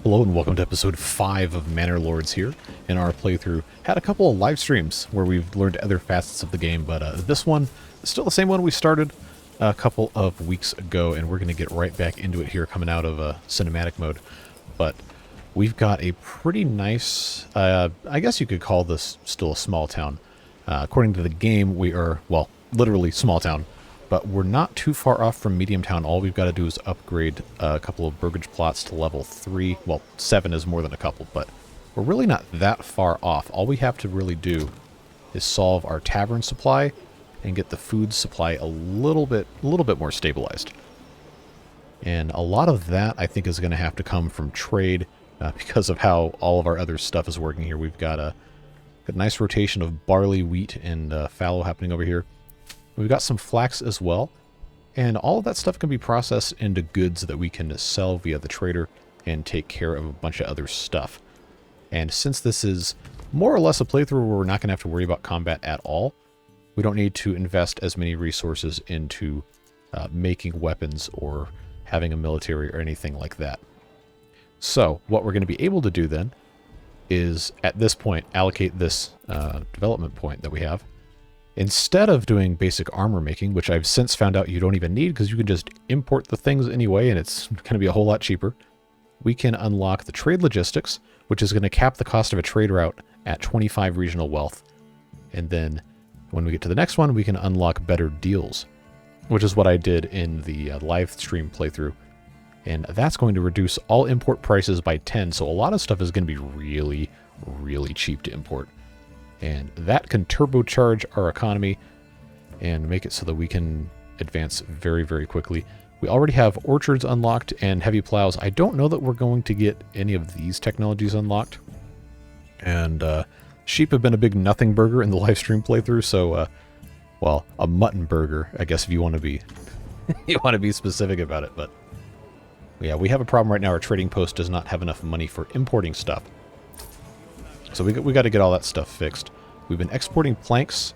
Hello and welcome to episode 5 of Manor Lords here. In our playthrough, had a couple of live streams where we've learned other facets of the game, but this one is still the same one we started a couple of weeks ago, and we're going to get right back into it here coming out of cinematic mode. But we've got a pretty nice, I guess you could call this still a small town. According to the game, we are, well, literally small town. But we're not too far off from medium town. All we've got to do is upgrade a couple of burgage plots to level 3. Well, 7 is more than a couple, but we're really not that far off. All we have to really do is solve our tavern supply and get the food supply a little bit more stabilized. And a lot of that, I think, is going to have to come from trade because of how all of our other stuff is working here. We've got a nice rotation of barley, wheat, and fallow happening over here. We've got some flax as well, and all of that stuff can be processed into goods that we can sell via the trader and take care of a bunch of other stuff. And since this is more or less a playthrough where we're not going to have to worry about combat at all, we don't need to invest as many resources into making weapons or having a military or anything like that. So what we're going to be able to do then is, at this point, allocate this development point that we have. Instead of doing basic armor making, which I've since found out you don't even need because you can just import the things anyway and it's going to be a whole lot cheaper, we can unlock the trade logistics, which is going to cap the cost of a trade route at 25 regional wealth. And then when we get to the next one, we can unlock better deals, which is what I did in the live stream playthrough. And that's going to reduce all import prices by 10, so a lot of stuff is going to be really, really cheap to import. And that can turbocharge our economy and make it so that we can advance very, very quickly. We already have orchards unlocked and heavy plows. I don't know that we're going to get any of these technologies unlocked. And sheep have been a big nothing burger in the live stream playthrough, so, well, a mutton burger, I guess, if you want to be you want to be specific about it. But yeah, we have a problem right now. Our trading post does not have enough money for importing stuff. So we got to get all that stuff fixed. We've been exporting planks,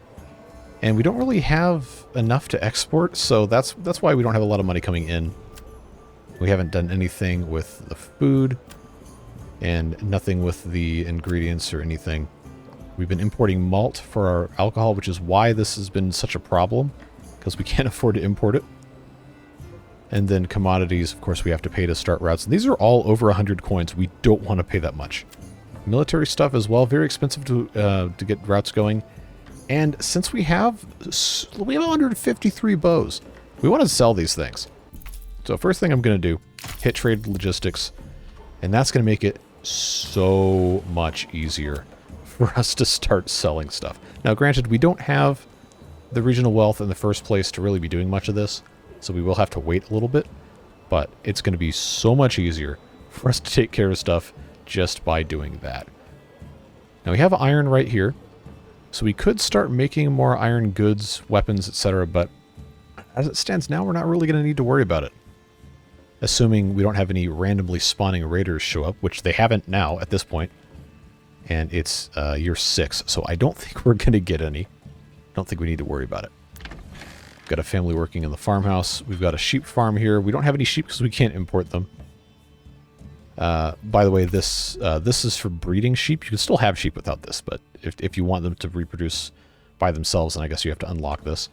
and we don't really have enough to export, so that's why we don't have a lot of money coming in. We haven't done anything with the food, and nothing with the ingredients or anything. We've been importing malt for our alcohol, which is why this has been such a problem, because we can't afford to import it. And then commodities, of course, we have to pay to start routes. And these are all over 100 coins. We don't want to pay that much. Military stuff as well, very expensive to get routes going. And since we have 153 bows, we want to sell these things. So first thing I'm going to do, hit trade logistics, and that's going to make it so much easier for us to start selling stuff. Now granted, we don't have the regional wealth in the first place to really be doing much of this, so we will have to wait a little bit, but it's going to be so much easier for us to take care of stuff just by doing that. Now we have iron right here, so we could start making more iron goods, weapons, etc., but as it stands now, we're not really going to need to worry about it. Assuming we don't have any randomly spawning raiders show up, which they haven't now at this point, and it's year 6, so I don't think we're going to get any. Don't think we need to worry about it. We've got a family working in the farmhouse. We've got a sheep farm here. We don't have any sheep because we can't import them. By the way, this is for breeding sheep. You can still have sheep without this, but if you want them to reproduce by themselves, then I guess you have to unlock this.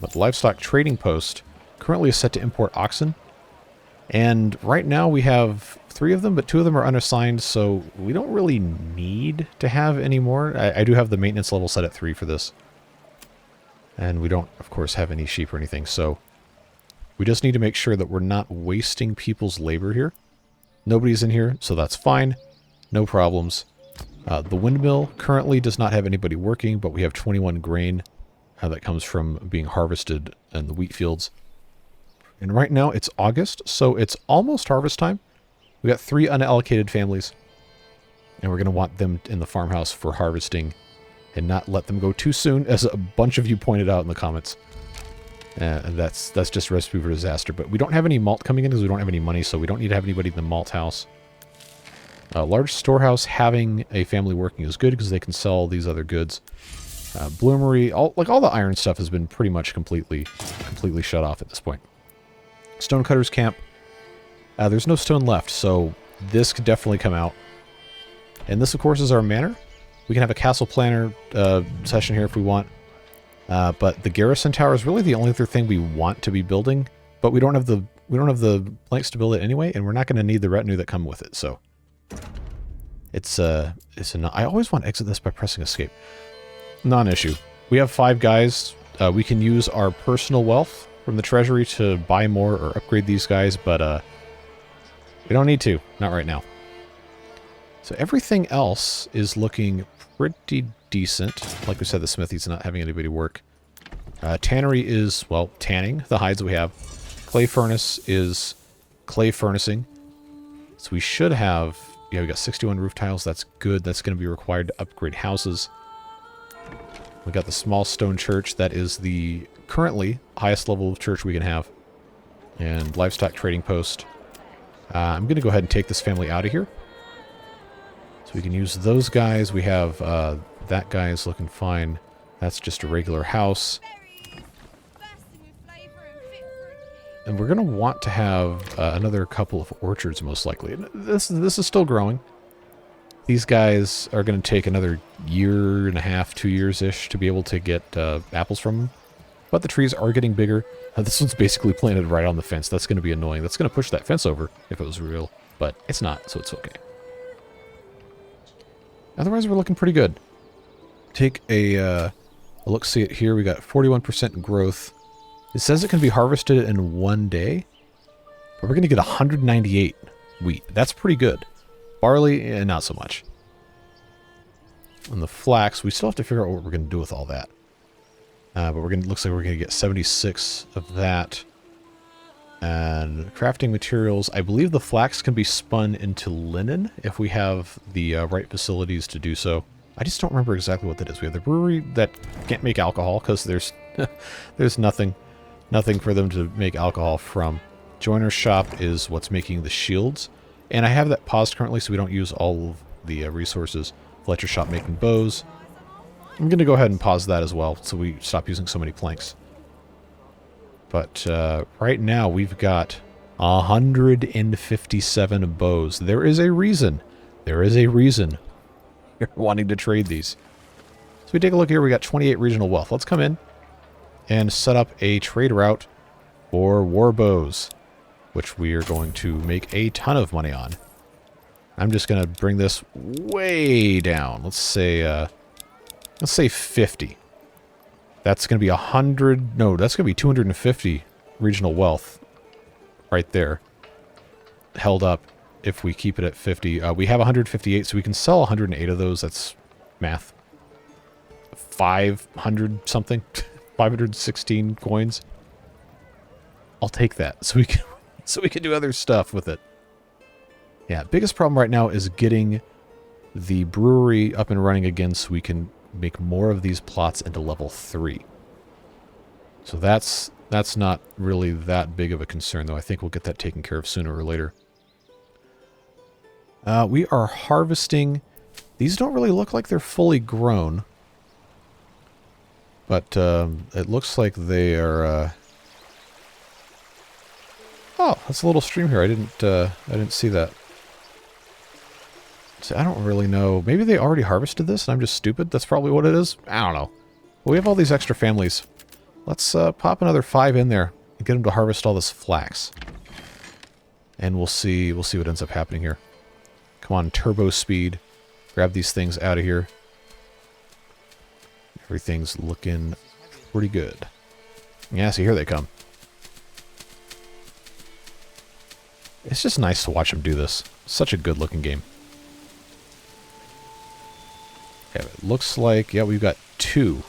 But the livestock trading post currently is set to import oxen. And right now we have 3 of them, but 2 of them are unassigned, so we don't really need to have any more. I do have the maintenance level set at 3 for this. And we don't, of course, have any sheep or anything, so we just need to make sure that we're not wasting people's labor here. Nobody's in here, so that's fine. No problems. The windmill currently does not have anybody working, but we have 21 grain that comes from being harvested in the wheat fields. And right now it's August, so it's almost harvest time. We got 3 unallocated families, and we're going to want them in the farmhouse for harvesting and not let them go too soon, as a bunch of you pointed out in the comments. And that's just a recipe for disaster. But we don't have any malt coming in because we don't have any money, so we don't need to have anybody in the malt house. Large storehouse, having a family working is good because they can sell these other goods. Bloomery, all the iron stuff has been pretty much completely shut off at this point. Stonecutters camp. There's no stone left, so this could definitely come out. And this, of course, is our manor. We can have a castle planner session here if we want. But the garrison tower is really the only other thing we want to be building. But we don't have the planks to build it anyway, and we're not going to need the retinue that come with it. So it's I always want to exit this by pressing escape. Non-issue. We have 5 guys. We can use our personal wealth from the treasury to buy more or upgrade these guys, but we don't need to. Not right now. So everything else is looking pretty decent. Like we said, the smithy's not having anybody work. Tannery is, well, tanning the hides we have. Clay furnace is clay furnacing. So we should have, yeah, we got 61 roof tiles. That's good. That's going to be required to upgrade houses. We got the small stone church. That is the currently highest level of church we can have. And livestock trading post. I'm going to go ahead and take this family out of here. So we can use those guys. We have that guy is looking fine. That's just a regular house. And we're going to want to have another couple of orchards, most likely. This is still growing. These guys are going to take another year and a half, 2 years-ish to be able to get apples from them. But the trees are getting bigger. This one's basically planted right on the fence. That's going to be annoying. That's going to push that fence over if it was real. But it's not, so it's okay. Otherwise, we're looking pretty good. Take a look, see it here. We got 41% growth. It says it can be harvested in 1 day, but we're going to get 198 wheat. That's pretty good. Barley, not so much. And the flax, we still have to figure out what we're going to do with all that. But looks like we're going to get 76 of that. And crafting materials, I believe the flax can be spun into linen if we have the right facilities to do so. I just don't remember exactly what that is. We have the brewery that can't make alcohol because there's there's nothing for them to make alcohol from. Joiner's shop is what's making the shields. And I have that paused currently so we don't use all of the resources. Fletcher shop making bows. I'm going to go ahead and pause that as well so we stop using so many planks. But right now we've got 157 bows. There is a reason. There is a reason you're wanting to trade these. So we take a look here. We got 28 regional wealth. Let's come in and set up a trade route for war bows, which we are going to make a ton of money on. I'm just going to bring this way down. Let's say 50. That's going to be 100. No, that's going to be 250 regional wealth right there. Held up if we keep it at 50. We have 158, so we can sell 108 of those. That's math. 500 something. 516 coins. I'll take that so we can do other stuff with it. Yeah, biggest problem right now is getting the brewery up and running again so we can make more of these plots into level 3. So that's not really that big of a concern, though. I think we'll get that taken care of sooner or later. We are harvesting. These don't really look like they're fully grown. But it looks like they are... Oh, that's a little stream here. I didn't see that. So I don't really know. Maybe they already harvested this and I'm just stupid. That's probably what it is. I don't know. But we have all these extra families. Let's pop another 5 in there and get them to harvest all this flax. And we'll see what ends up happening here. Come on, turbo speed. Grab these things out of here. Everything's looking pretty good. Yeah, see, here they come. It's just nice to watch them do this. Such a good looking game. Yeah, it looks like, yeah, we've got 2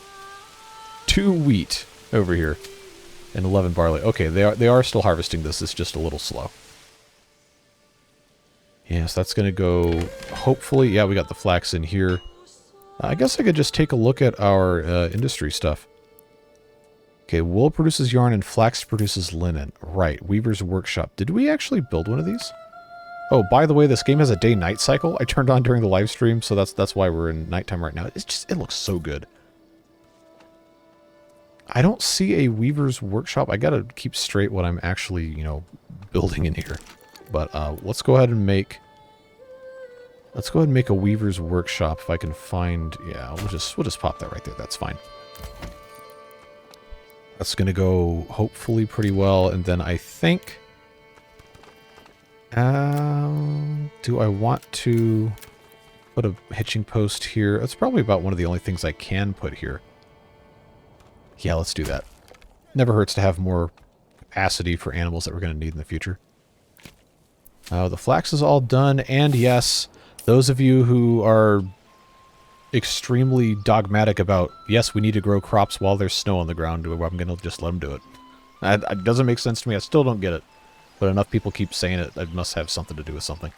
wheat over here and 11 barley. Okay, they are still harvesting this. It's just a little slow. Yes, that's going to go, hopefully, yeah, we got the flax in here. I guess I could just take a look at our industry stuff. Okay, wool produces yarn and flax produces linen. Right, Weaver's Workshop. Did we actually build one of these? Oh, by the way, this game has a day-night cycle. I turned on during the live stream, so that's why we're in nighttime right now. It looks so good. I don't see a Weaver's Workshop. I gotta keep straight what I'm actually, building in here. But let's go ahead and make Let's go ahead and make a weaver's workshop if I can find... Yeah, we'll just pop that right there. That's fine. That's going to go hopefully pretty well. And then I think... do I want to put a hitching post here? That's probably about one of the only things I can put here. Yeah, let's do that. Never hurts to have more capacity for animals that we're going to need in the future. The flax is all done, and yes, those of you who are extremely dogmatic about, yes, we need to grow crops while there's snow on the ground, I'm going to just let them do it. It doesn't make sense to me. I still don't get it. But enough people keep saying it, it must have something to do with something.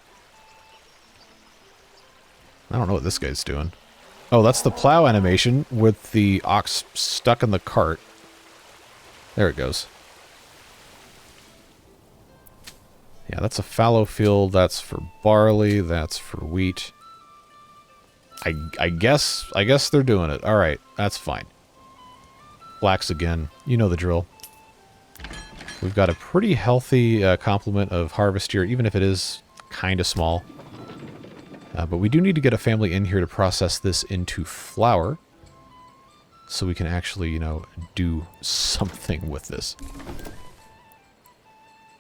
I don't know what this guy's doing. Oh, that's the plow animation with the ox stuck in the cart. There it goes. Yeah, that's a fallow field. That's for barley. That's for wheat. I guess they're doing it. All right, that's fine. Flax again. You know the drill. We've got a pretty healthy complement of harvest here, even if it is kind of small. But we do need to get a family in here to process this into flour, so we can actually, you know, do something with this.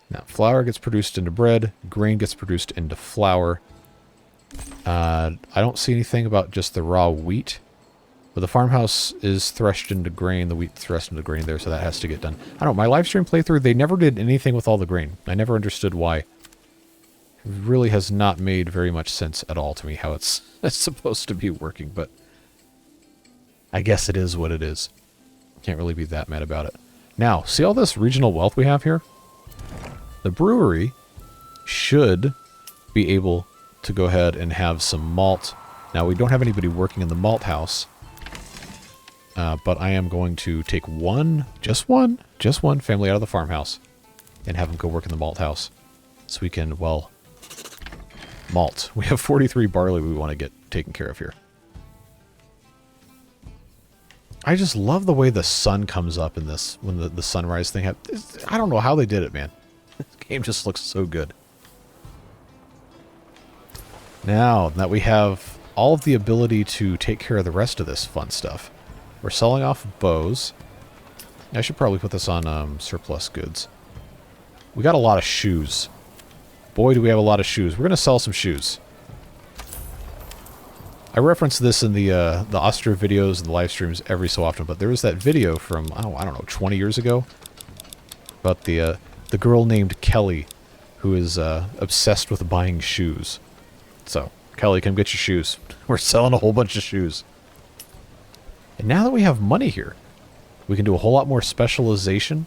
Now, flour gets produced into bread, grain gets produced into flour. I don't see anything about just the raw wheat, but the farmhouse is threshed into grain, the wheat threshed into grain there, so that has to get done. I don't know, my live stream playthrough, they never did anything with all the grain. I never understood why. It really has not made very much sense at all to me how it's supposed to be working, but I guess it is what it is. Can't really be that mad about it. Now, see all this regional wealth we have here? The brewery should be able to go ahead and have some malt. Now, we don't have anybody working in the malt house, but I am going to take just one family out of the farmhouse and have them go work in the malt house so we can, well, malt. We have 43 barley we want to get taken care of here. I just love the way the sun comes up in this, when the sunrise thing happens. I don't know how they did it, man. This game just looks so good. Now that we have all of the ability to take care of the rest of this fun stuff, we're selling off bows. I should probably put this on surplus goods. We got a lot of shoes. Boy, do we have a lot of shoes. We're going to sell some shoes. I reference this in the Austria videos and the live streams every so often, but there was that video from, I don't know, 20 years ago about the girl named Kelly who is obsessed with buying shoes. So, Kelly, come get your shoes. We're selling a whole bunch of shoes. And now that we have money here, we can do a whole lot more specialization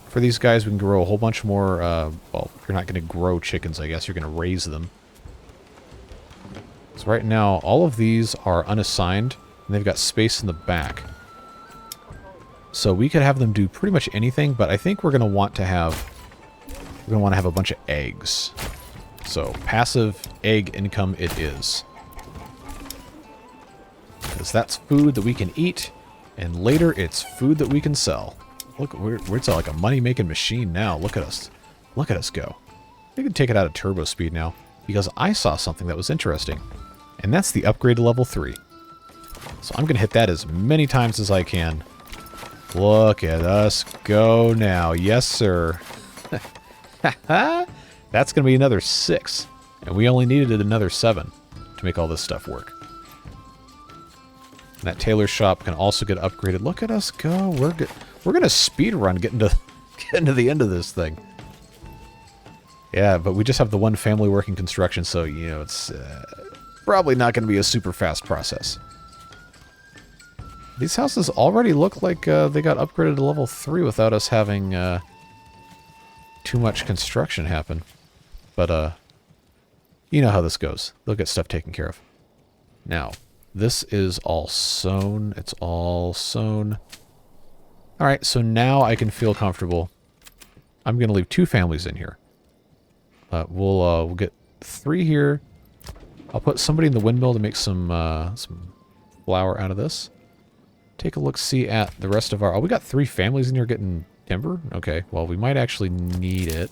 for these guys. We can grow a whole bunch more, well, you're not going to grow chickens, I guess. You're going to raise them. So right now, all of these are unassigned, and they've got space in the back. So we could have them do pretty much anything, but I think we're going to want to have a bunch of eggs. So passive egg income it is. Because that's food that we can eat, and later it's food that we can sell. Look, we're like a money-making machine now. Look at us. Look at us go. We can take it out of turbo speed now, because I saw something that was interesting. And that's the upgrade to level 3. So I'm going to hit that as many times as I can. Look at us go now. Yes, sir. That's going to be another 6. And we only needed another 7 to make all this stuff work. And that tailor shop can also get upgraded. Look at us go. We're good. We're going to speed run getting to the end of this thing. Yeah, but we just have the one family working construction, so, you know, it's probably not going to be a super fast process. These houses already look like they got upgraded to level 3 without us having too much construction happen. But, you know how this goes. They'll get stuff taken care of. Now, this is all sown. It's all sown. Alright, so now I can feel comfortable. I'm going to leave 2 families in here. We'll get 3 here. I'll put somebody in the windmill to make some flour out of this. Take a look-see at the rest of our... Oh, we got 3 families in here getting timber? Okay, well, we might actually need it.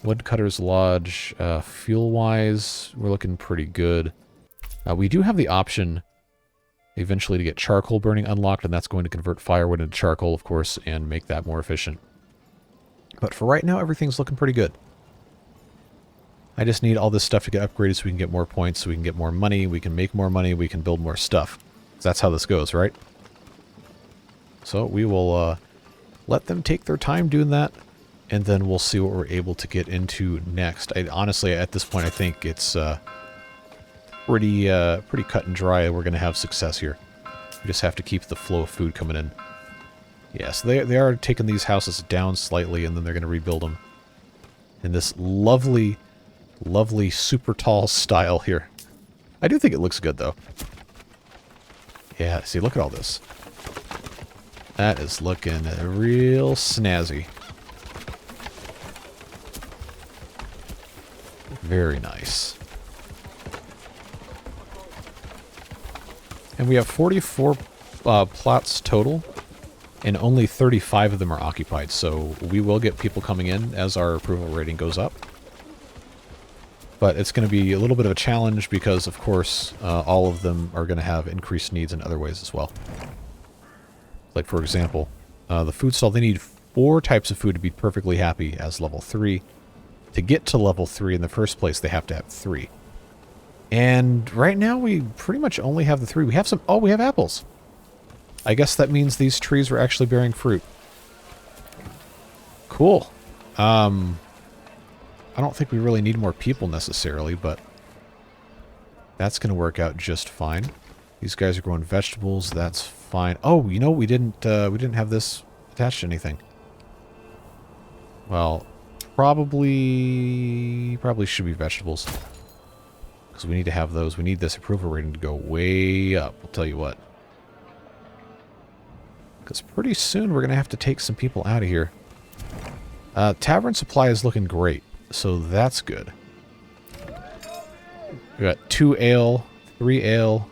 Woodcutter's Lodge, fuel-wise, we're looking pretty good. We do have the option eventually to get charcoal burning unlocked, and that's going to convert firewood into charcoal, of course, and make that more efficient. But for right now, everything's looking pretty good. I just need all this stuff to get upgraded so we can get more points, so we can get more money, we can make more money, we can build more stuff. That's how this goes, right? So we will let them take their time doing that, and then we'll see what we're able to get into next. Honestly, at this point, I think it's pretty cut and dry. We're going to have success here. We just have to keep the flow of food coming in. Yes, they are taking these houses down slightly, and then they're going to rebuild them in this lovely, lovely, super tall style here. I do think it looks good, though. Yeah, see, look at all this. That is looking real snazzy. Very nice. And we have 44 plots total, and only 35 of them are occupied, so we will get people coming in as our approval rating goes up. But it's going to be a little bit of a challenge because, of course, all of them are going to have increased needs in other ways as well. Like, for example, the food stall, they need 4 types of food to be perfectly happy as level 3. To get to level 3 in the first place, they have to have 3. And right now, we pretty much only have the 3. We have some... Oh, we have apples. I guess that means these trees were actually bearing fruit. Cool. I don't think we really need more people necessarily, but that's going to work out just fine. These guys are growing vegetables. That's fine. Oh, you know, we didn't have this attached to anything. Well, probably should be vegetables. Because we need to have those. We need this approval rating to go way up. I'll tell you what. Because pretty soon we're going to have to take some people out of here. Tavern supply is looking great. So that's good. We got 2 ale, 3 ale.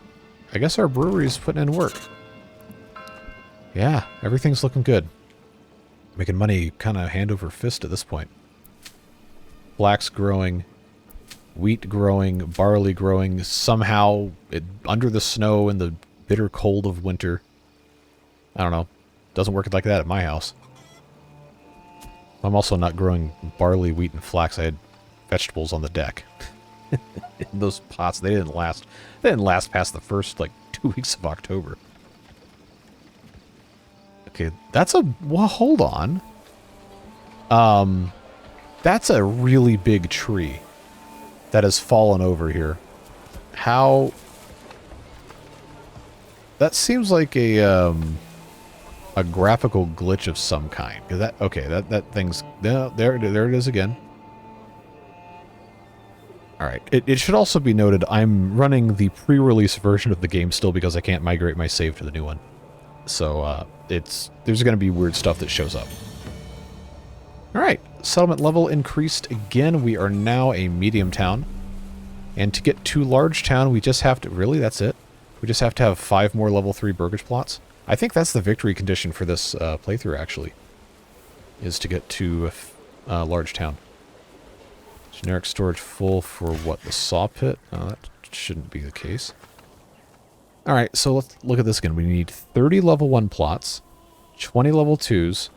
I guess our brewery is putting in work. Yeah, everything's looking good. Making money kind of hand over fist at this point. Flax growing, wheat growing, barley growing, somehow under the snow in the bitter cold of winter. I don't know. Doesn't work like that at my house. I'm also not growing barley, wheat, and flax. I had vegetables on the deck. In those pots, they didn't last. They didn't last past the first, like, 2 weeks of October. Okay, that's a... Well, hold on. That's a really big tree that has fallen over here. How... That seems like a graphical glitch of some kind. That okay? That thing's there it is again. All right. It should also be noted I'm running the pre-release version of the game still because I can't migrate my save to the new one. So there's going to be weird stuff that shows up. All right. Settlement level increased again. We are now a medium town, and to get to large town, we just have to that's it. We just have to have 5 more level 3 burgage plots. I think that's the victory condition for this playthrough, actually, is to get to a large town. Generic storage full for what? The saw pit? No, that shouldn't be the case. Alright, so let's look at this again. We need 30 level 1 plots, 20 level 2s,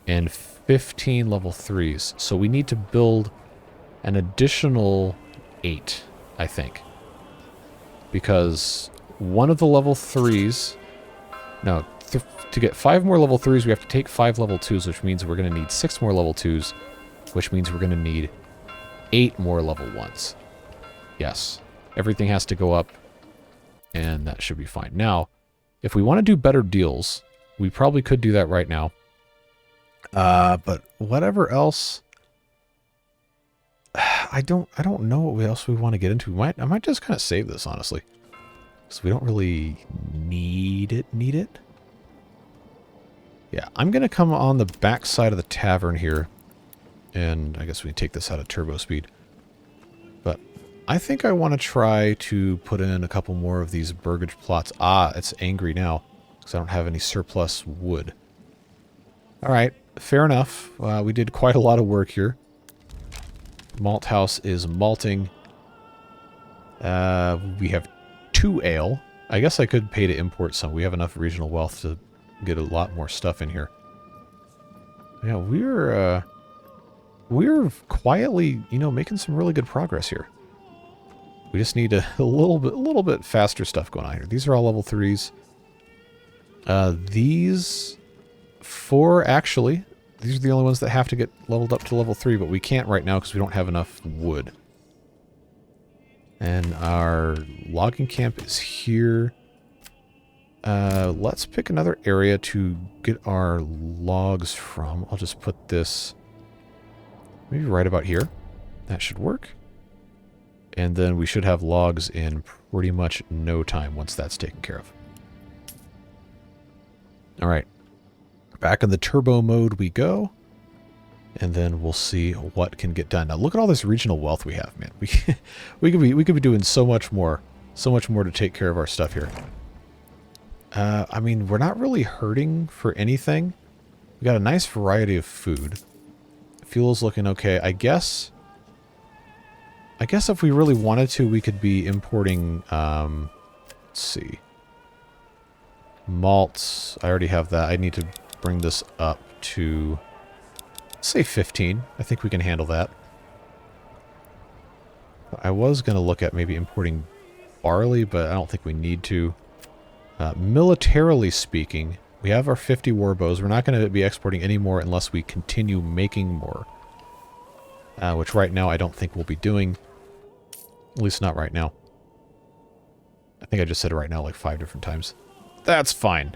and 15 level 3s. So we need to build an additional 8, I think. Because one of the level 3s... No, to get 5 more level 3s, we have to take 5 level 2s, which means we're going to need 6 more level 2s, which means we're going to need 8 more level 1s. Yes, everything has to go up, and that should be fine. Now, if we want to do better deals, we probably could do that right now. But whatever else, I don't know what else we want to get into. I might just kind of save this, honestly. So we don't really need it. Yeah, I'm going to come on the back side of the tavern here. And I guess we can take this out of turbo speed. But I think I want to try to put in a couple more of these burgage plots. Ah, it's angry now because I don't have any surplus wood. All right, fair enough. We did quite a lot of work here. Malt house is malting. We have 2 ale. I guess I could pay to import some. We have enough regional wealth to get a lot more stuff in here. Yeah, we're quietly, you know, making some really good progress here. We just need a little bit faster stuff going on here. These are all level 3s. These 4, actually, these are the only ones that have to get leveled up to level 3, but we can't right now because we don't have enough wood. And our logging camp is here. Let's pick another area to get our logs from. I'll just put this maybe right about here. That should work. And then we should have logs in pretty much no time once that's taken care of. All right. Back in the turbo mode we go. And then we'll see what can get done. Now look at all this regional wealth we have, man. We could be doing so much more to take care of our stuff here. I mean, we're not really hurting for anything. We got a nice variety of food. Fuel's looking okay. I guess if we really wanted to, we could be importing, let's see. Malts. I already have that. I need to bring this up to, let's say 15. I think we can handle that. I was going to look at maybe importing barley, but I don't think we need to. Militarily speaking, we have our 50 war bows. We're not going to be exporting any more unless we continue making more. Which right now I don't think we'll be doing. At least not right now. I think I just said it right now like 5 different times. That's fine.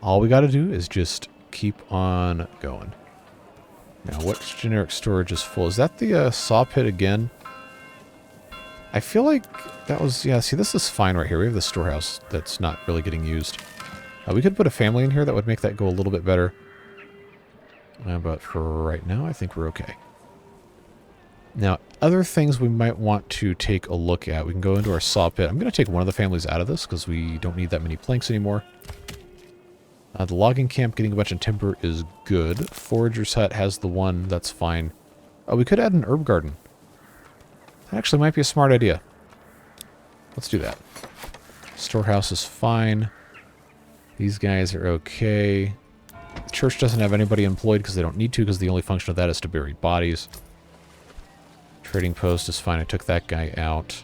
All we got to do is just keep on going. Now, what generic storage is full? Is that the saw pit again? I feel like that was... Yeah, see, this is fine right here. We have the storehouse that's not really getting used. We could put a family in here. That would make that go a little bit better. But for right now, I think we're okay. Now, other things we might want to take a look at. We can go into our saw pit. I'm going to take one of the families out of this because we don't need that many planks anymore. The logging camp getting a bunch of timber is good. Forager's hut has the one. That's fine. We could add an herb garden. That actually might be a smart idea. Let's do that. Storehouse is fine. These guys are okay. The church doesn't have anybody employed because they don't need to, because the only function of that is to bury bodies. Trading post is fine. I took that guy out.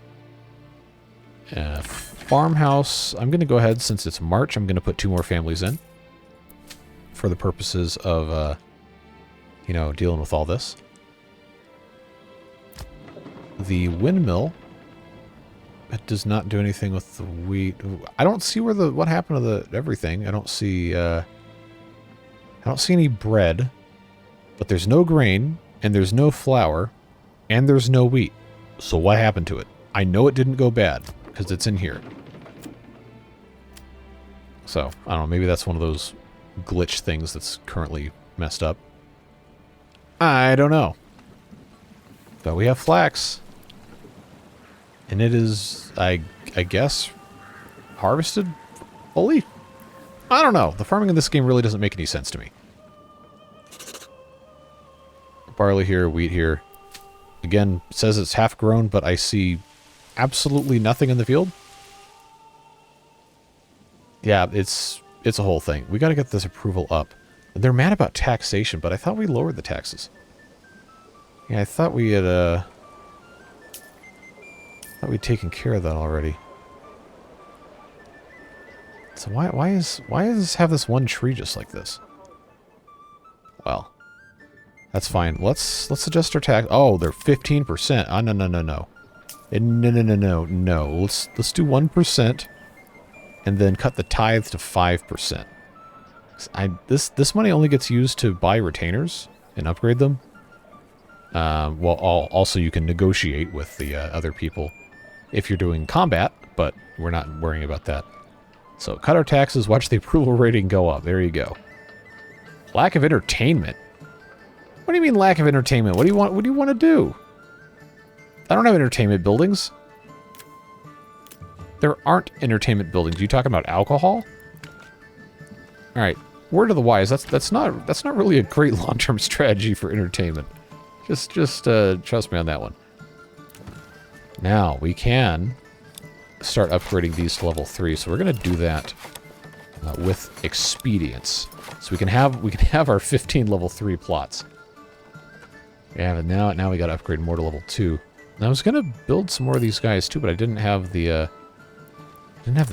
Farmhouse. I'm going to go ahead, since it's March, I'm going to put 2 more families in. For the purposes of, you know, dealing with all this. The windmill. It does not do anything with the wheat. I don't see where what happened to the everything. I don't see any bread, but there's no grain, and there's no flour, and there's no wheat. So what happened to it? I know it didn't go bad, because it's in here. So, I don't know, maybe that's one of those glitch things that's currently messed up. I don't know. But we have flax. And it is, I guess, harvested fully? I don't know. The farming in this game really doesn't make any sense to me. Barley here, wheat here. Again, it says it's half grown, but I see absolutely nothing in the field. Yeah, it's a whole thing. We got to get this approval up. They're mad about taxation, but I thought we lowered the taxes. Yeah, I thought we had, thought we'd taken care of that already. So why does this have this one tree just like this? Well, that's fine. Let's adjust our tax. Oh, they're 15%. Oh, no. No. Let's do 1%, and then cut the tithe to 5%. This money only gets used to buy retainers and upgrade them. Well, also you can negotiate with the other people if you're doing combat, but we're not worrying about that. So cut our taxes, watch the approval rating go up. There you go. Lack of entertainment. What do you mean lack of entertainment? What do you want to do? I don't have entertainment buildings. There aren't entertainment buildings. You talking about alcohol? All right. Word of the wise. That's not really a great long-term strategy for entertainment. Just trust me on that one. Now, we can start upgrading these to level 3, so we're going to do that with expedience. So we can have our 15 level 3 plots. Yeah, but now we got to upgrade more to level 2. And I was going to build some more of these guys too, but I didn't have the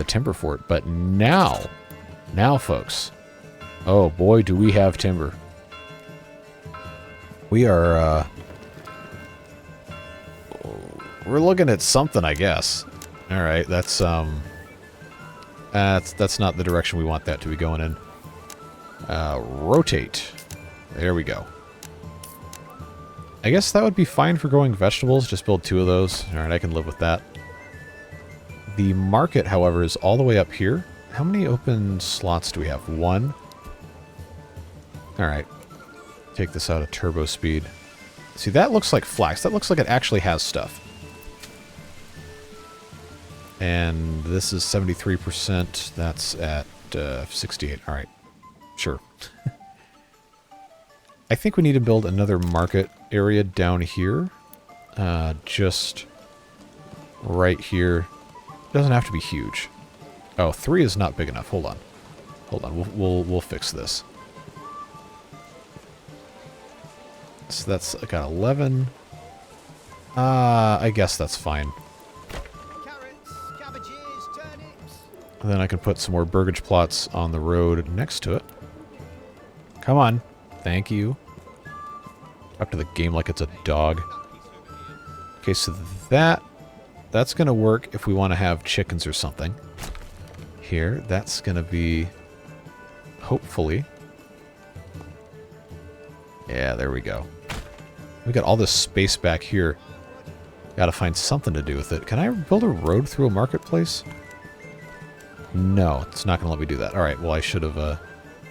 timber for it. But now, folks, oh boy, do we have timber. We are, we're looking at something, I guess. All right, that's not the direction we want that to be going in. Rotate. There we go. I guess that would be fine for growing vegetables. Just build 2 of those. All right, I can live with that. The market, however, is all the way up here. How many open slots do we have? 1. All right. Take this out of turbo speed. See, that looks like flax. That looks like it actually has stuff. And this is 73%. That's at 68. All right. Sure. I think we need to build another market area down here. Just right here. It doesn't have to be huge. Oh, 3 is not big enough. Hold on. Hold on. We'll fix this. So that's got 11. I guess that's fine. And then I can put some more burgage plots on the road next to it. Come on. Thank you. Talk to the game like it's a dog. Okay, so that's going to work if we want to have chickens or something. Here, that's going to be... hopefully. Yeah, there we go. We got all this space back here. Gotta find something to do with it. Can I build a road through a marketplace? No, it's not going to let me do that. Alright, well I should have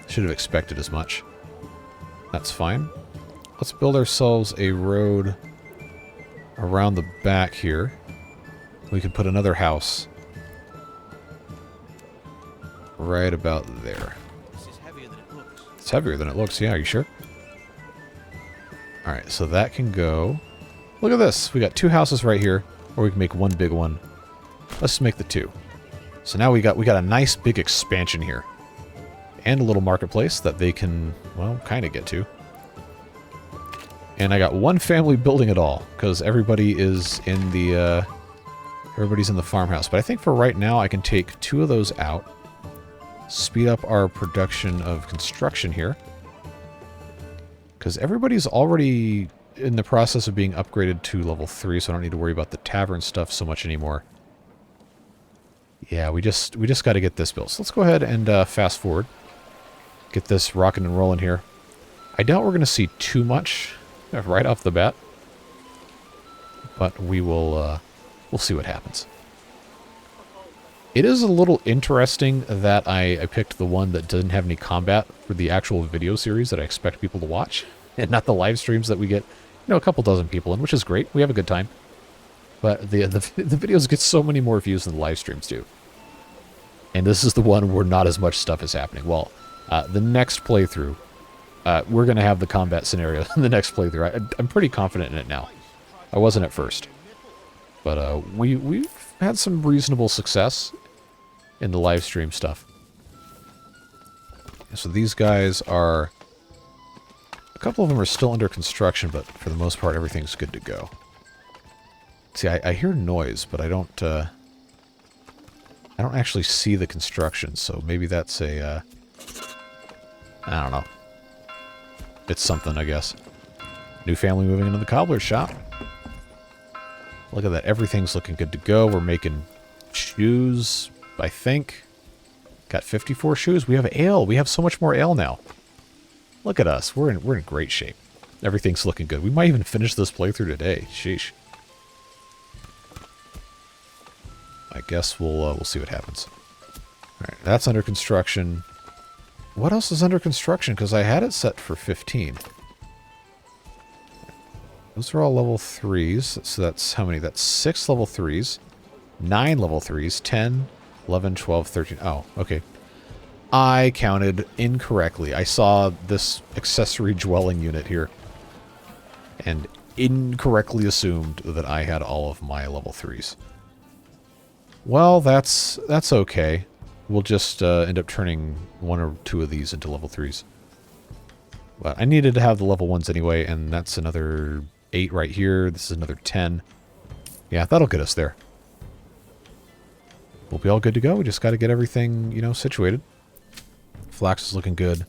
expected as much. That's fine. Let's build ourselves a road around the back here. We can put another house right about there. This is heavier than it looks. It's heavier than it looks, yeah, are you sure? Alright, so that can go... Look at this! We got 2 houses right here, or we can make 1 big one. Let's just make the 2. So now we got a nice big expansion here. And a little marketplace that they can, well, kind of get to. And I got 1 family building it all, because everybody is in the, everybody's in the farmhouse. But I think for right now, I can take 2 of those out. Speed up our production of construction here. Because everybody's already in the process of being upgraded to level 3, so I don't need to worry about the tavern stuff so much anymore. Yeah, we just got to get this built. So let's go ahead and fast forward. Get this rocking and rolling here. I doubt we're going to see too much right off the bat. But we will, we'll see what happens. It is a little interesting that I picked the one that doesn't have any combat for the actual video series that I expect people to watch. And not the live streams that we get, you know, a couple dozen people in, which is great. We have a good time. But the videos get so many more views than the live streams do. And this is the one where not as much stuff is happening. Well, the next playthrough, we're going to have the combat scenario in the next playthrough. I'm pretty confident in it now. I wasn't at first. But we've had some reasonable success in the live stream stuff. So these guys are... A couple of them are still under construction, but for the most part, everything's good to go. See, I hear noise, but I don't actually see the construction, so maybe that's a, I don't know. It's something, I guess. New family moving into the cobbler's shop. Look at that, everything's looking good to go. We're making shoes, I think. Got 54 shoes. We have ale. We have so much more ale now. Look at us. We're in great shape. Everything's looking good. We might even finish this playthrough today. Sheesh. I guess we'll see what happens. Alright, that's under construction. What else is under construction? Because I had it set for 15. Those are all level 3s. So that's how many? That's 6 level 3s. 9 level 3s. 10, 11, 12, 13. Oh, okay. I counted incorrectly. I saw this accessory dwelling unit here. and incorrectly assumed that I had all of my level 3s. Well, that's okay. We'll just end up turning 1 or 2 of these into level 3s. But I needed to have the level 1s anyway, and that's another 8 right here. This is another 10. Yeah, that'll get us there. We'll be all good to go. We just got to get everything, you know, situated. Flax is looking good.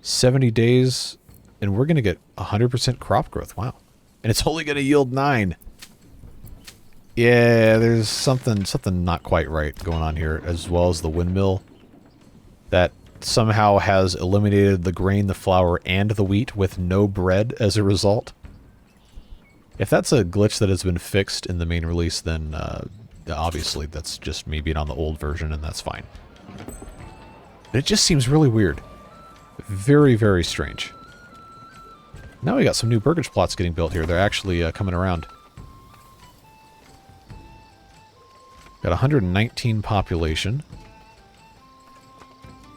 70 days, and we're going to get 100% crop growth. Wow. And it's only going to yield 9. Yeah, there's something not quite right going on here, as well as the windmill that somehow has eliminated the grain, the flour, and the wheat with no bread as a result. If that's a glitch that has been fixed in the main release, then obviously that's just me being on the old version, and that's fine. But it just seems really weird. Very, very strange. Now we got some new burgage plots getting built here. They're actually coming around. Got 119 population.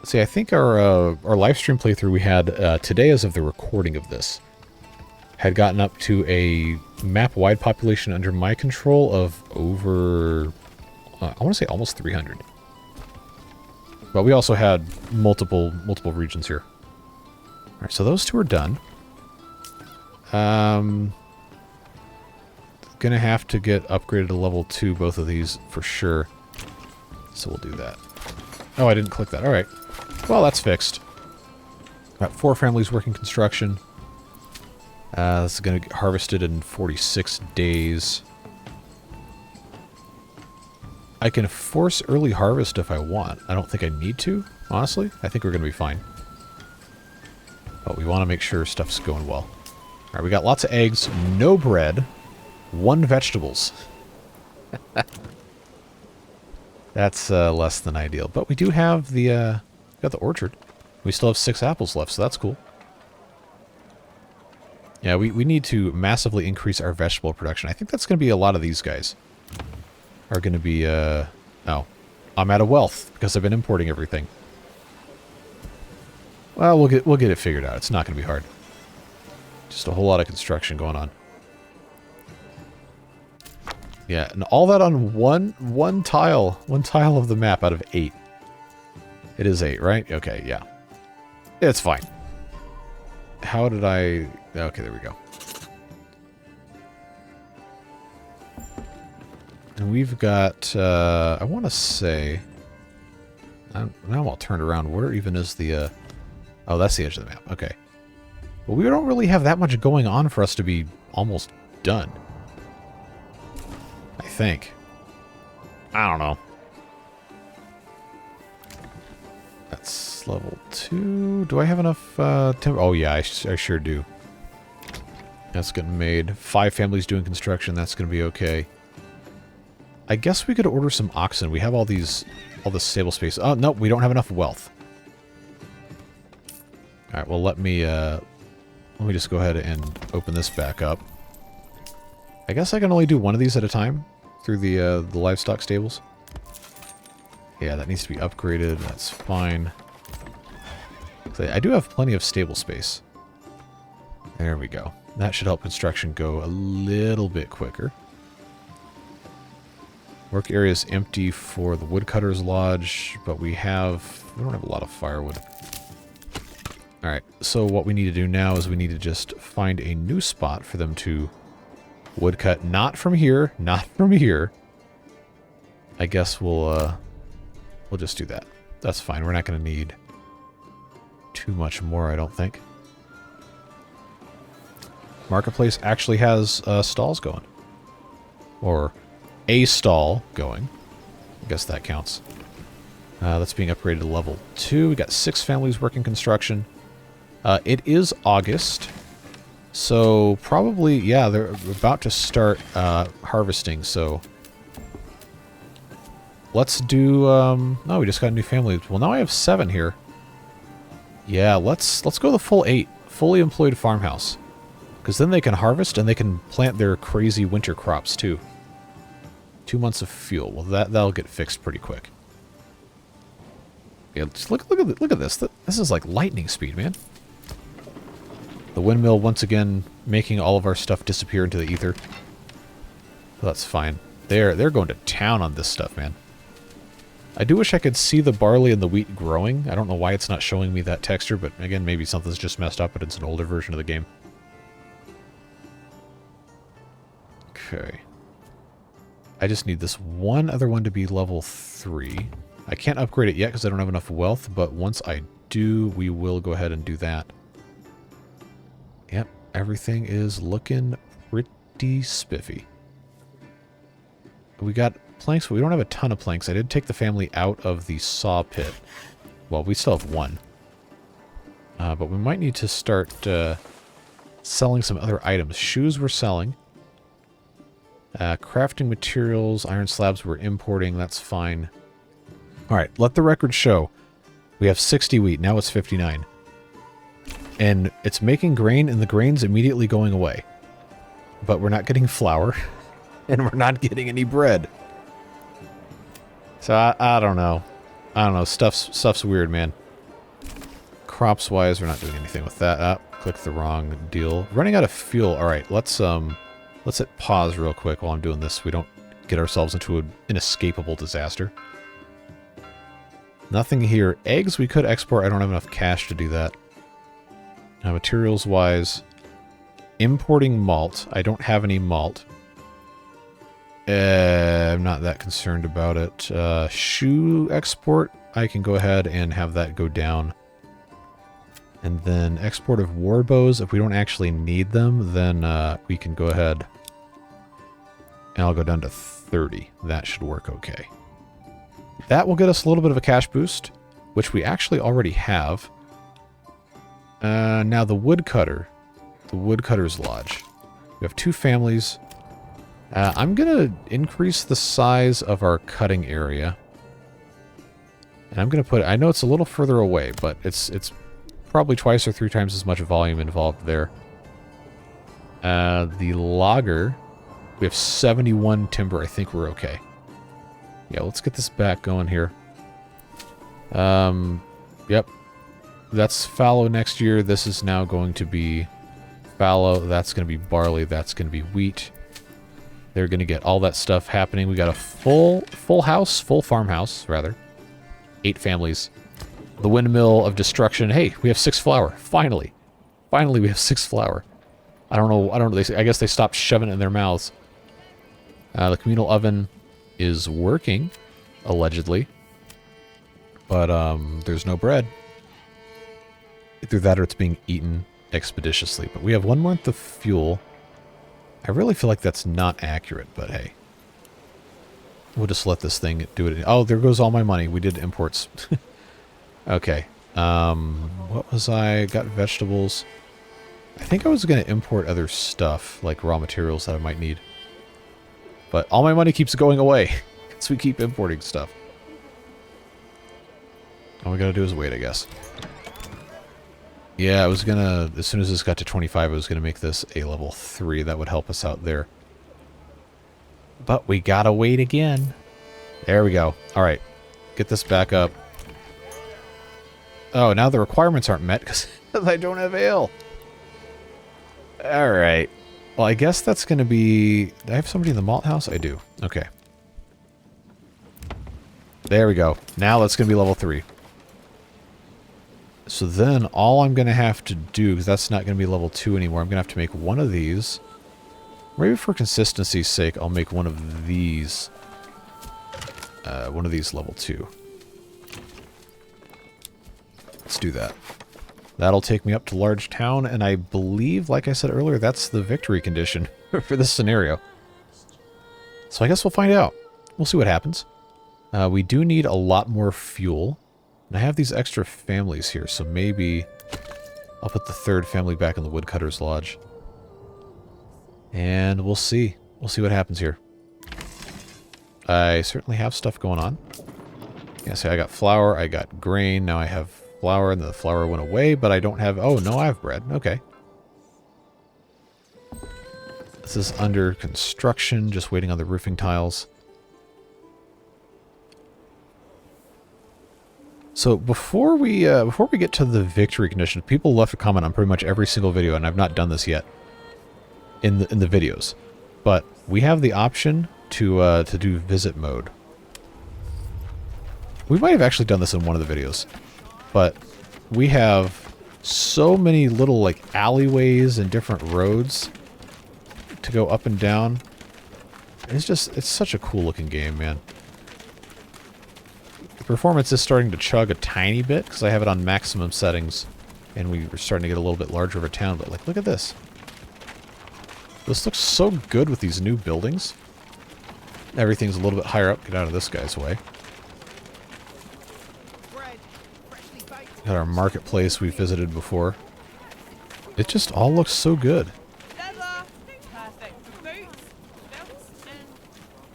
See, I think our live stream playthrough we had today, as of the recording of this, had gotten up to a map-wide population under my control of over, I want to say almost 300. But we also had multiple regions here. All right, so those 2 are done. Gonna have to get upgraded to level 2, both of these, for sure. So we'll do that. Oh, I didn't click that. All right. Well, that's fixed. Got 4 families working construction. This is going to get harvested in 46 days. I can force early harvest if I want. I don't think I need to, honestly. I think we're going to be fine. But we want to make sure stuff's going well. All right, we got lots of eggs, no bread, 1 vegetables. That's less than ideal. But we do have the got the orchard. We still have 6 apples left, so that's cool. Yeah, we need to massively increase our vegetable production. I think that's going to be a lot of these guys. Are going to be, oh. I'm out of wealth because I've been importing everything. Well, we'll get it figured out. It's not going to be hard. Just a whole lot of construction going on. Yeah, and all that on one tile. One tile of the map out of 8. It is 8, right? Okay, yeah. It's fine. How did I... Okay, there we go. And we've got, I want to say... Now I'm all turned around. Where even is the... Oh, that's the edge of the map. Okay. Well, we don't really have that much going on for us to be almost done. I think. I don't know. That's level 2. Do I have enough timber? Oh, yeah, I sure do. That's getting made. 5 families doing construction. That's going to be okay. I guess we could order some oxen. We have all this stable space. Oh, no, we don't have enough wealth. All right, well, let me just go ahead and open this back up. I guess I can only do 1 of these at a time through the livestock stables. Yeah, that needs to be upgraded. That's fine. So I do have plenty of stable space. There we go. That should help construction go a little bit quicker. Work area is empty for the woodcutter's lodge, but we don't have a lot of firewood. Alright, so what we need to do now is we need to just find a new spot for them to woodcut. Not from here, not from here. I guess we'll just do that. That's fine. We're not going to need too much more, I don't think. Marketplace actually has stalls going. Or a stall going. I guess that counts. That's being upgraded to level 2. We got 6 families working construction. It is August. So probably, yeah, they're about to start harvesting, so... Let's do, no, we just got a new family. Well, now I have 7 here. Yeah, let's go the full 8. Fully employed farmhouse. Because then they can harvest and they can plant their crazy winter crops, too. 2 months of fuel. Well, that'll get fixed pretty quick. Yeah, just look at this. This is like lightning speed, man. The windmill, once again, making all of our stuff disappear into the ether. So that's fine. They're going to town on this stuff, man. I do wish I could see the barley and the wheat growing. I don't know why it's not showing me that texture, but again, maybe something's just messed up, but it's an older version of the game. Okay. I just need this one other one to be level 3. I can't upgrade it yet because I don't have enough wealth, but once I do, we will go ahead and do that. Yep, everything is looking pretty spiffy. We got planks, but we don't have a ton of planks. I did take the family out of the saw pit. Well, we still have one. But we might need to start selling some other items. Shoes we're selling. Crafting materials, iron slabs we're importing. That's fine. Alright, let the record show. We have 60 wheat. Now it's 59. And it's making grain, and the grain's immediately going away. But we're not getting flour. And we're not getting any bread. So I don't know. I don't know. Stuff's weird, man. Crops-wise, we're not doing anything with that. Click the wrong deal. Running out of fuel. Alright, let's hit pause real quick while I'm doing this so we don't get ourselves into an inescapable disaster. Nothing here. Eggs we could export. I don't have enough cash to do that. Materials-wise, importing malt. I don't have any malt. I'm not that concerned about it. Shoe export, I can go ahead and have that go down. And then export of war bows, if we don't actually need them, then we can go ahead and I'll go down to 30. That should work okay. That will get us a little bit of a cash boost, which we actually already have. Now the woodcutter. The woodcutter's lodge. We have 2 families. I'm going to increase the size of our cutting area. And I'm going to put... I know it's a little further away, but it's probably twice or 3 times as much volume involved there. The logger... We have 71 timber. I think we're okay. Yeah, let's get this back going here. Yep. That's fallow next year. This is now going to be fallow. That's going to be barley. That's going to be wheat. They're going to get all that stuff happening. We got a full farmhouse, rather. 8 families. The windmill of destruction. Hey, we have 6 flour. Finally. Finally, we have 6 flour. I don't know. I guess they stopped shoving it in their mouths. The communal oven is working, allegedly. But there's no bread. Either that or it's being eaten expeditiously. But we have 1 month of fuel. I really feel like that's not accurate, but hey. We'll just let this thing do it. Oh, there goes all my money. We did imports. Okay. What was I? Got vegetables. I think I was going to import other stuff, like raw materials that I might need. But all my money keeps going away. So we keep importing stuff. All we gotta do is wait, I guess. Yeah, I was gonna... As soon as this got to 25, I was gonna make this a level 3. That would help us out there. But we gotta wait again. There we go. Alright. Get this back up. Oh, now the requirements aren't met because I don't have ale. Alright. Well, I guess that's going to be... Do I have somebody in the malt house? I do. Okay. There we go. Now that's going to be level 3. So then all I'm going to have to do, because that's not going to be level 2 anymore, I'm going to have to make one of these. Maybe for consistency's sake, I'll make one of these. One of these level 2. Let's do that. That'll take me up to large town, and I believe, like I said earlier, that's the victory condition for this scenario. So I guess we'll find out. We'll see what happens. We do need a lot more fuel. And I have these extra families here, so maybe I'll put the 3rd family back in the woodcutter's lodge. And we'll see. We'll see what happens here. I certainly have stuff going on. Yeah, so I got flour, I got grain, now I have flour, and the flour went away, but I don't have... Oh, no, I have bread. Okay. This is under construction, just waiting on the roofing tiles. So before we get to the victory condition, people left a comment on pretty much every single video, and I've not done this yet in the videos. But we have the option to do visit mode. We might have actually done this in one of the videos, but we have so many little like alleyways and different roads to go up and down. It's such a cool looking game, man. The performance is starting to chug a tiny bit because I have it on maximum settings, and we were starting to get a little bit larger of a town. But like, look at this. This looks so good with these new buildings. Everything's a little bit higher up. Get out of this guy's way. Got our marketplace we visited before. It just all looks so good.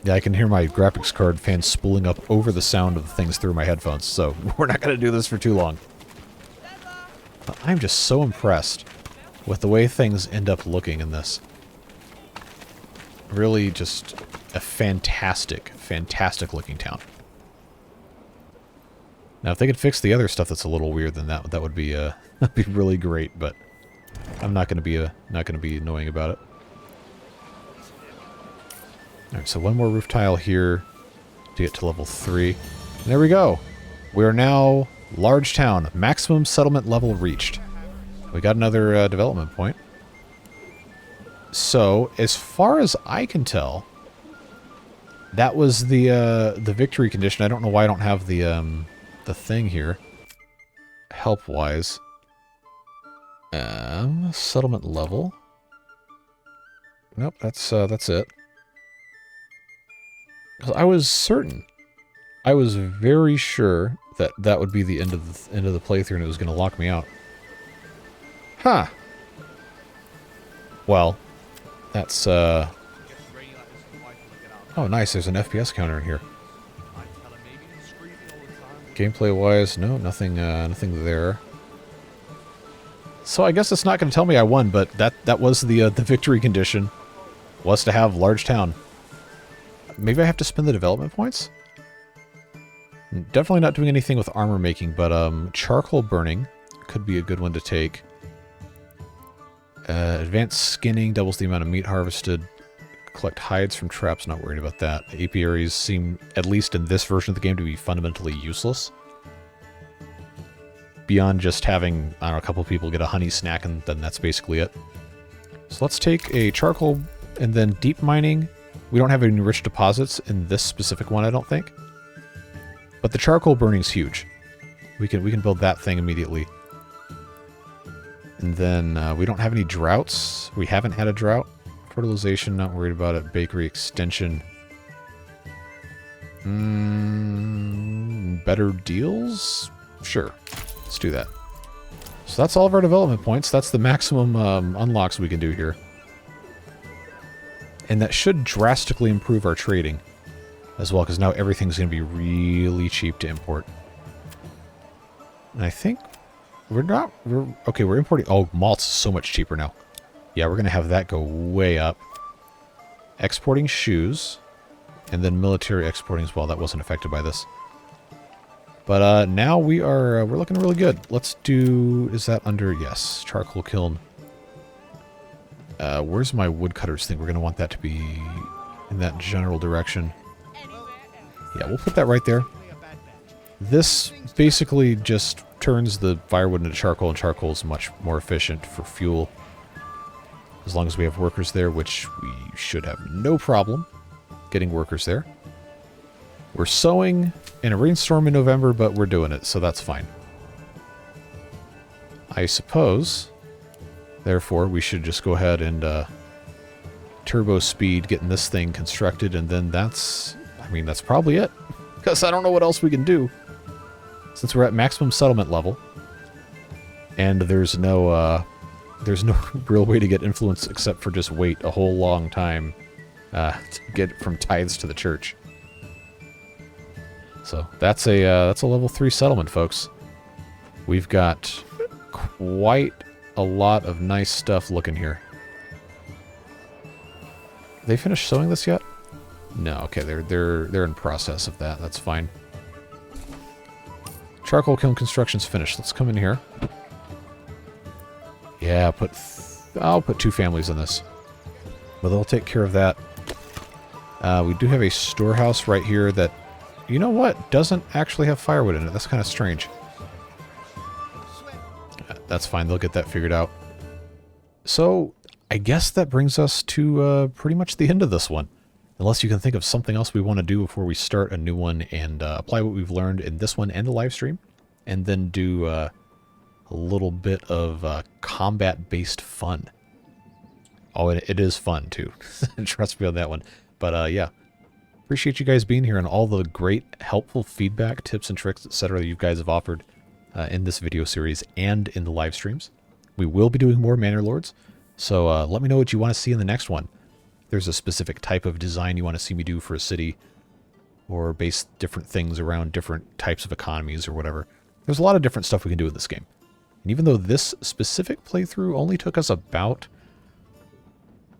Yeah, I can hear my graphics card fan spooling up over the sound of the things through my headphones, so we're not going to do this for too long. But I'm just so impressed with the way things end up looking in this. Really just a fantastic, fantastic looking town. Now, if they could fix the other stuff that's a little weird, then that would be that'd be really great. But I'm not going to be annoying about it. All right, so one more roof tile here to get to level 3. And there we go. We are now large town, maximum settlement level reached. We got another development point. So, as far as I can tell, that was the victory condition. I don't know why I don't have the thing here, help-wise. Settlement level. Nope, that's it. 'Cause I was certain, I was very sure that that would be the end of the playthrough, and it was going to lock me out. Huh. Well, that's oh nice. There's an FPS counter in here. Gameplay-wise, no, nothing there. So I guess it's not going to tell me I won, but that was the victory condition, was to have large town. Maybe I have to spend the development points? Definitely not doing anything with armor making, but charcoal burning could be a good one to take. Advanced skinning doubles the amount of meat harvested. Collect hides from traps, not worried about that. Apiaries seem, at least in this version of the game, to be fundamentally useless. Beyond just having, I don't know, a couple people get a honey snack, and then that's basically it. So let's take a charcoal, and then deep mining. We don't have any rich deposits in this specific one, I don't think. But the charcoal burning's huge. We can build that thing immediately. And then we don't have any droughts. We haven't had a drought. Fertilization, not worried about it. Bakery extension. Better deals? Sure. Let's do that. So that's all of our development points. That's the maximum unlocks we can do here. And that should drastically improve our trading as well, because now everything's going to be really cheap to import. And I think we're importing... Oh, malt's so much cheaper now. Yeah, we're going to have that go way up. Exporting shoes, and then military exporting as well. That wasn't affected by this. But now we're looking really good. Let's do... Is that under... Yes, charcoal kiln. Where's my woodcutters thing? We're going to want that to be in that general direction. Yeah, we'll put that right there. This basically just turns the firewood into charcoal, and charcoal is much more efficient for fuel. As long as we have workers there, which we should have no problem getting workers there. We're sowing in a rainstorm in November, but we're doing it, so that's fine. I suppose... Therefore, we should just go ahead and turbo speed getting this thing constructed, and then that's probably it. Because I don't know what else we can do. Since we're at maximum settlement level, and there's no real way to get influence except for just wait a whole long time to get from tithes to the church. So that's a level 3 settlement, folks. We've got quite a lot of nice stuff looking here. They finished sewing this yet? No, okay, they're in process of that. That's fine. Charcoal kiln construction's finished. Let's come in here. Yeah, I'll put 2 families in this. But they'll take care of that. We do have a storehouse right here that, you know what, doesn't actually have firewood in it. That's kind of strange. That's fine. They'll get that figured out. So, I guess that brings us to pretty much the end of this one. Unless you can think of something else we want to do before we start a new one and apply what we've learned in this one and the live stream. And then do a little bit of combat-based fun. Oh, it is fun, too. Trust me on that one. But, yeah. Appreciate you guys being here and all the great, helpful feedback, tips, and tricks, etc. that you guys have offered in this video series and in the live streams. We will be doing more Manor Lords, so let me know what you want to see in the next one. If there's a specific type of design you want to see me do for a city, or base different things around different types of economies or whatever. There's a lot of different stuff we can do in this game. And even though this specific playthrough only took us about,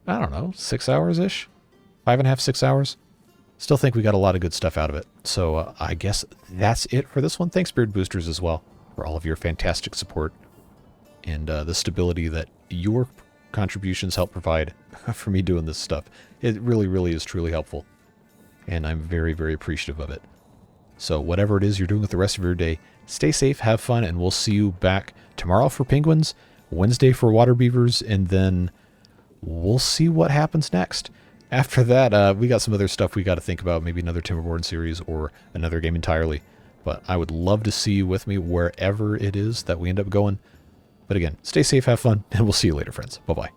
I don't know, 6 hours-ish? 5.5, 6 hours? Still think we got a lot of good stuff out of it. So I guess that's it for this one. Thanks, Beard Boosters, as well, for all of your fantastic support and the stability that your contributions help provide for me doing this stuff. It really, really is truly helpful. And I'm very, very appreciative of it. So whatever it is you're doing with the rest of your day, stay safe, have fun, and we'll see you back tomorrow for penguins, Wednesday for water beavers, and then we'll see what happens next. After that, we got some other stuff we got to think about, maybe another Timberborn series or another game entirely. But I would love to see you with me wherever it is that we end up going. But again, stay safe, have fun, and we'll see you later, friends. Bye-bye.